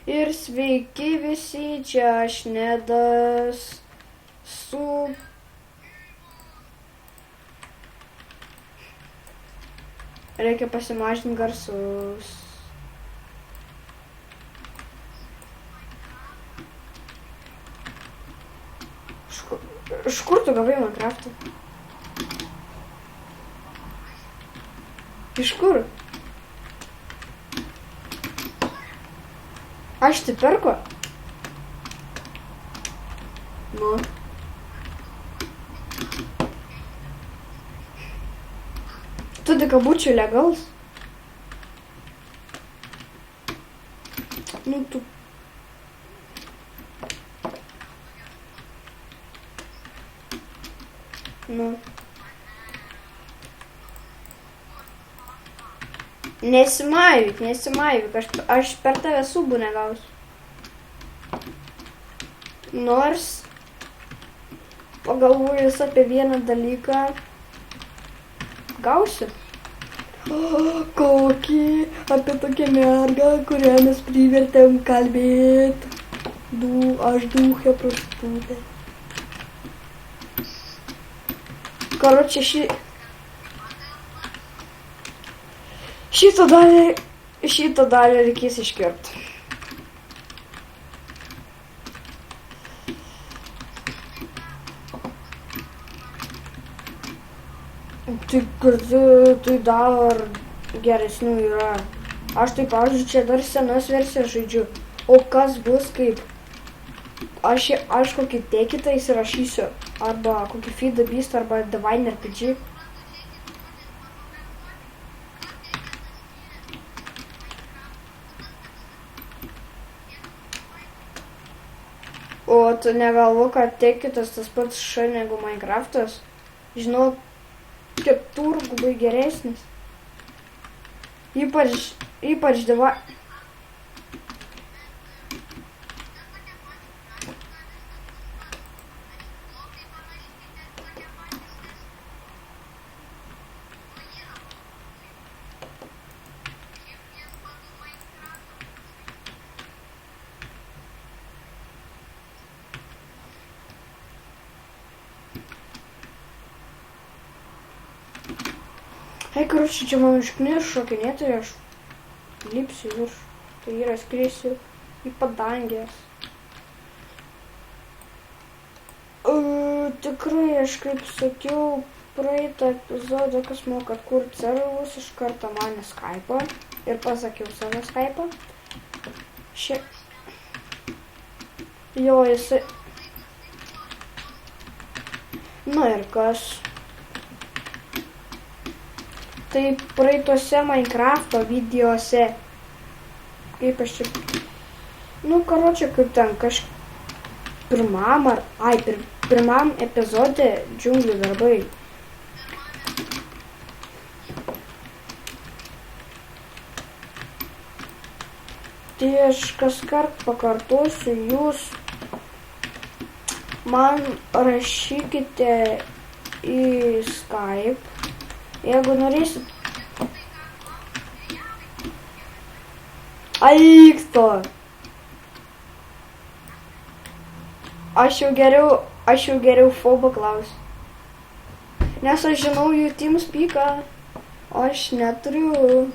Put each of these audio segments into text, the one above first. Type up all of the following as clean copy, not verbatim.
Ir sveiki visi, čia aš Nedas su... Reikia pasimažinti garsus. Iš kur tu gavai Minecraftą? Iš kur? Aš tai perku? Nu. Tu tik būčiau legalus? Nu tu. Nu. Nesimaivyk, aš per tave subų negausiu. Nors pagalvojus apie vieną dalyką, gausiu. Kokį apie tokią mergą, kurią mes privertėm kalbėti. Aš duchė prostitutė. Karočią šitą dalį reikės iškirpti. Tai dar geresnių yra. Aš tai, pavyzdžiui, čia dar senas versijas žaidžiu. O kas bus, kaip aš kokį tekitą įsirašysiu. Arba kokį Feed the Beast, arba Divine RPG. O tu negalvo, kad tekitas tas pats š negu Minecraftas? Žinau, keturgubai geresnis. Ypač karočią, čia man užknis šokinėti, aš lipsiu virš. Tai yra skrisiu į padangės. Tikrai, aš kaip sakiau, praeitą epizodą, kas moka kurti serverus, iš karto mane Skype'ą ir pasakiau savo Skype'ą. Jo, jisai... Na ir kas? Tai praeituose Minecraft'o videose, kaip aš čia, karočią, kaip ten pirmam epizode džiunglių darbai. Tai aš kaskart pakartosiu, jūs man rašykite į Skype. Jeigu norėsit... Aiksto! Aš jau geriau Fobo klausiu. Nes aš žinau jų TeamSpeak'ą. Aš neturiu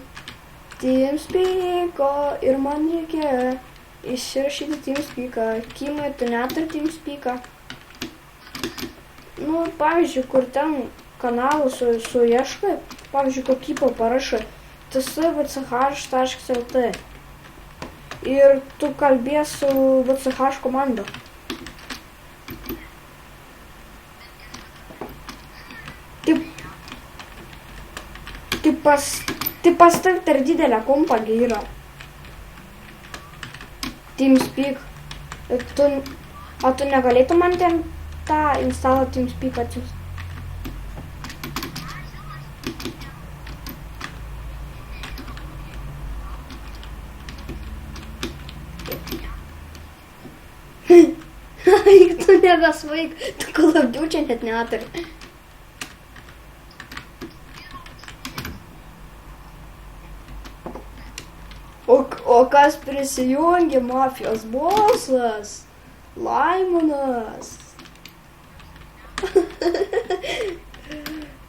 TeamSpeak'o ir man reikia išsirašyti TeamSpeak'ą. Kimai, tu neturi TeamSpeak'ą. Pavyzdžiui, kur ten kanalų su ieškai, pavyzdžiui, kokybą parašai tsvch.lt ir tu kalbės su VCH komanda. Tai pastav per didelę kompą yra. TeamSpeak. O tu negalėtum man ten tą instalą TeamSpeak atsiųsti? Tu nebesvaik, tu kalabdių čia net neturi. O O kas prisijungė? Mafijos bosas. Laimonas.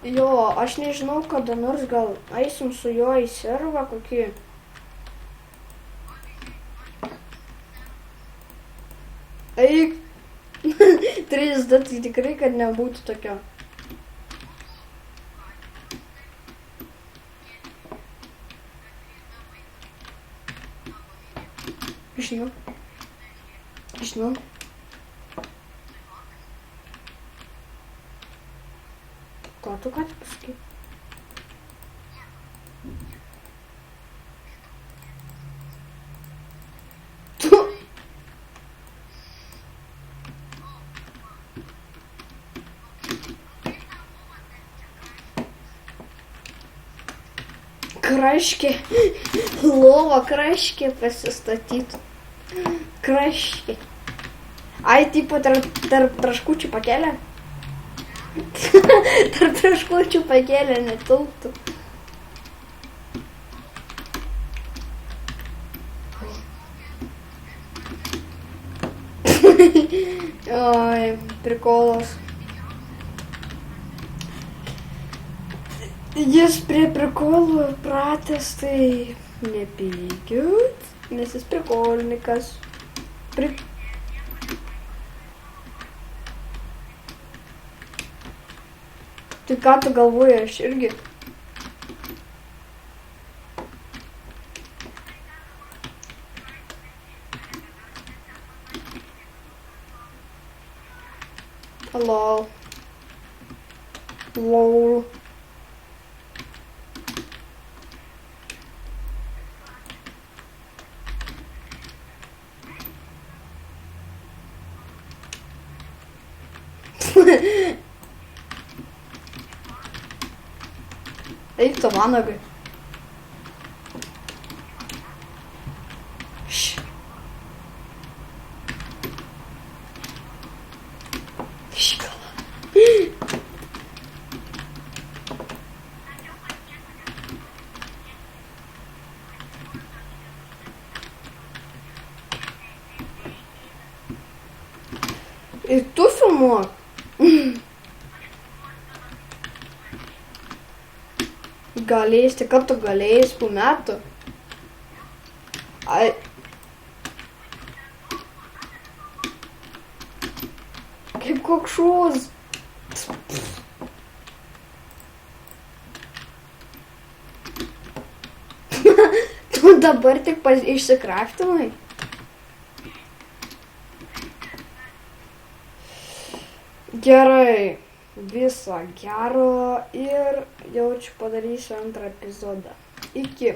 Jo, aš nežinau, kada nors gal eisim su juo į servą kokį. Eik. 3D tai tikrai, kad nebūtų tokio. Žinau. Ką tu ką tik pasakai? Kraškė. Lova kraškė pasistatytų. Kraškė. Ai, tipo, tarp traškučių pakelė? Tarp traškučių pakelė netilptų. Oi, prikolas. Jis prie prikolų pratęs, tai nepykit, nes jis prikolnikas. Tai ką tu galvoji, aš irgi? Hello. Lol. Eik tu vanagai. Ir tu filmuok. Galės, tik kad tu galėjai po metų. Ai. Kaip koks šūs. Tu dabar tik išsikraftinai. Gerai. Viso gero ir jaučiu padarysiu antrą epizodą. Iki.